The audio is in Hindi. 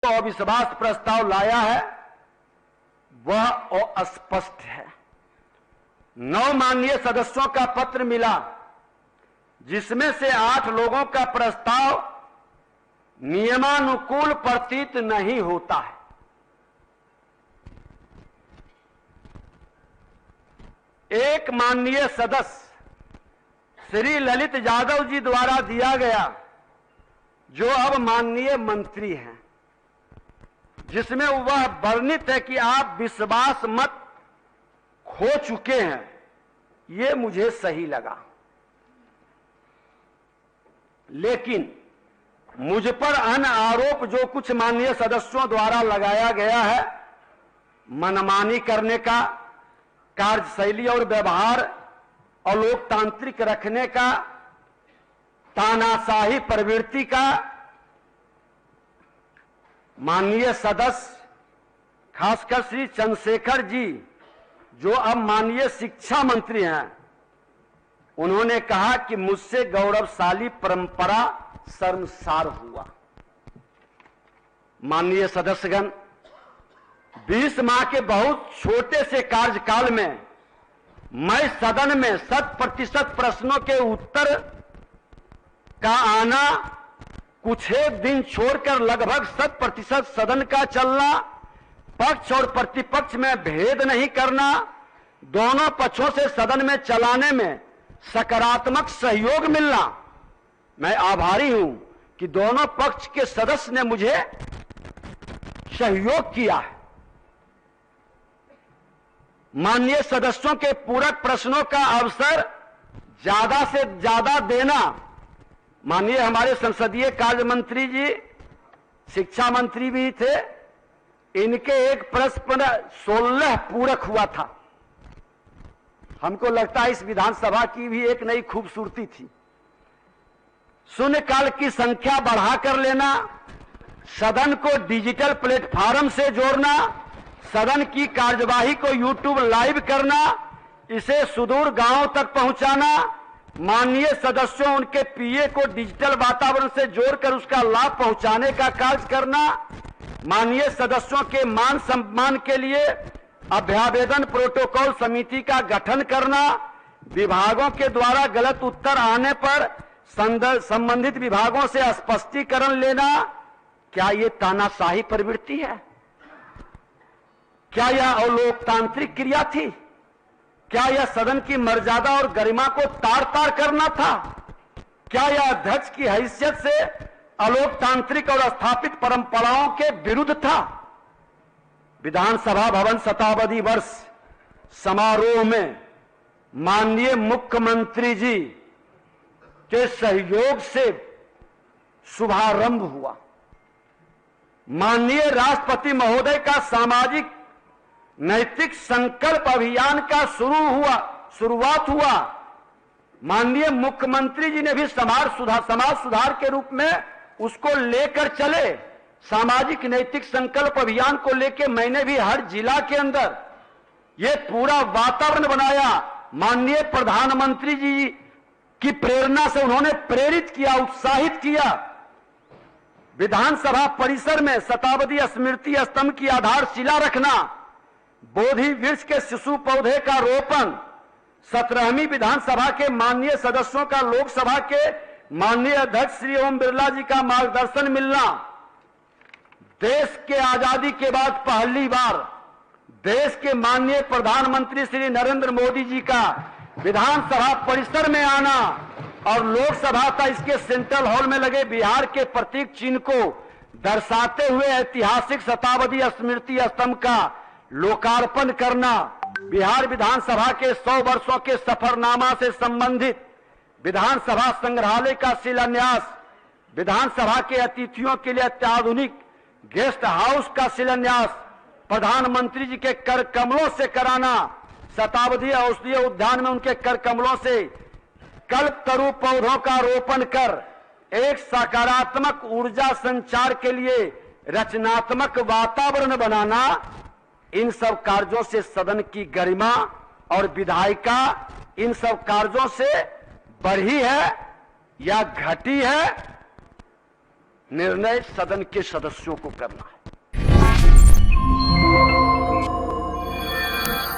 जो अविश्वास प्रस्ताव लाया है वह अस्पष्ट है। 9 माननीय सदस्यों का पत्र मिला, जिसमें से 8 लोगों का प्रस्ताव नियमानुकूल प्रतीत नहीं होता है। एक माननीय सदस्य श्री ललित यादव जी द्वारा दिया गया, जो अब माननीय मंत्री हैं, जिसमें वह वर्णित है कि आप विश्वास मत खो चुके हैं, ये मुझे सही लगा। लेकिन मुझ पर अन्य आरोप जो कुछ माननीय सदस्यों द्वारा लगाया गया है, मनमानी करने का, कार्यशैली और व्यवहार अलोकतांत्रिक रखने का, तानाशाही प्रवृत्ति का, माननीय सदस्य खासकर श्री चंद्रशेखर जी जो अब माननीय शिक्षा मंत्री हैं, उन्होंने कहा कि मुझसे गौरवशाली परंपरा शर्मसार हुआ। माननीय सदस्यगण, 20 माह के बहुत छोटे से कार्यकाल में मैं सदन में 100% प्रश्नों के उत्तर का आना, कुछ एक दिन छोड़कर लगभग 100% सदन का चलना, पक्ष और प्रतिपक्ष में भेद नहीं करना, दोनों पक्षों से सदन में चलाने में सकारात्मक सहयोग मिलना, मैं आभारी हूं कि दोनों पक्ष के सदस्य ने मुझे सहयोग किया है। माननीय सदस्यों के पूरक प्रश्नों का अवसर ज्यादा से ज्यादा देना, माननीय हमारे संसदीय कार्य मंत्री जी शिक्षा मंत्री भी थे, इनके एक प्रश्न पर 16 पूरक हुआ था। हमको लगता है इस विधानसभा की भी एक नई खूबसूरती थी। शून्यकाल की संख्या बढ़ाकर लेना, सदन को डिजिटल प्लेटफॉर्म से जोड़ना, सदन की कार्यवाही को यूट्यूब लाइव करना, इसे सुदूर गांव तक पहुंचाना, माननीय सदस्यों उनके पीए को डिजिटल वातावरण से जोड़कर उसका लाभ पहुंचाने का कार्य करना, माननीय सदस्यों के मान सम्मान के लिए अभ्यावेदन प्रोटोकॉल समिति का गठन करना, विभागों के द्वारा गलत उत्तर आने पर संबंधित विभागों से स्पष्टीकरण लेना, क्या ये तानाशाही प्रवृत्ति है? क्या यह अलोकतांत्रिक क्रिया थी? क्या यह सदन की मर्यादा और गरिमा को तार तार करना था? क्या यह अध्यक्ष की हैसियत से अलोकतांत्रिक और स्थापित परंपराओं के विरुद्ध था? विधानसभा भवन शताब्दी वर्ष समारोह में माननीय मुख्यमंत्री जी के सहयोग से शुभारंभ हुआ। माननीय राष्ट्रपति महोदय का सामाजिक नैतिक संकल्प अभियान का शुरुआत हुआ। माननीय मुख्यमंत्री जी ने भी समाज सुधार के रूप में उसको लेकर चले। सामाजिक नैतिक संकल्प अभियान को लेकर मैंने भी हर जिला के अंदर ये पूरा वातावरण बनाया। माननीय प्रधानमंत्री जी की प्रेरणा से उन्होंने प्रेरित किया, उत्साहित किया। विधानसभा परिसर में शताब्दी स्मृति स्तंभ की आधारशिला रखना, बोधि वृक्ष के शिशु पौधे का रोपण, 17वीं विधानसभा के माननीय सदस्यों का लोकसभा के माननीय अध्यक्ष श्री ओम बिरला जी का मार्गदर्शन मिलना, देश के आजादी के बाद पहली बार देश के माननीय प्रधानमंत्री श्री नरेंद्र मोदी जी का विधानसभा परिसर में आना और लोकसभा का इसके सेंट्रल हॉल में लगे बिहार के प्रतीक चिन्ह को दर्शाते हुए ऐतिहासिक शताब्दी स्मृति स्तंभ का लोकार्पण करना, बिहार विधानसभा के 100 वर्षों के सफरनामा से संबंधित विधानसभा संग्रहालय का शिलान्यास, विधानसभा के अतिथियों के लिए अत्याधुनिक गेस्ट हाउस का शिलान्यास, प्रधानमंत्री जी के कर कमलों से कराना, शताब्दी औषधीय उद्यान में उनके कर कमलों से कल्पतरु पौधों का रोपण कर एक सकारात्मक ऊर्जा संचार के लिए रचनात्मक वातावरण बनाना, इन सब कार्यों से सदन की गरिमा और विधायिका इन सब कार्यों से बढ़ी है या घटी है, निर्णय सदन के सदस्यों को करना है।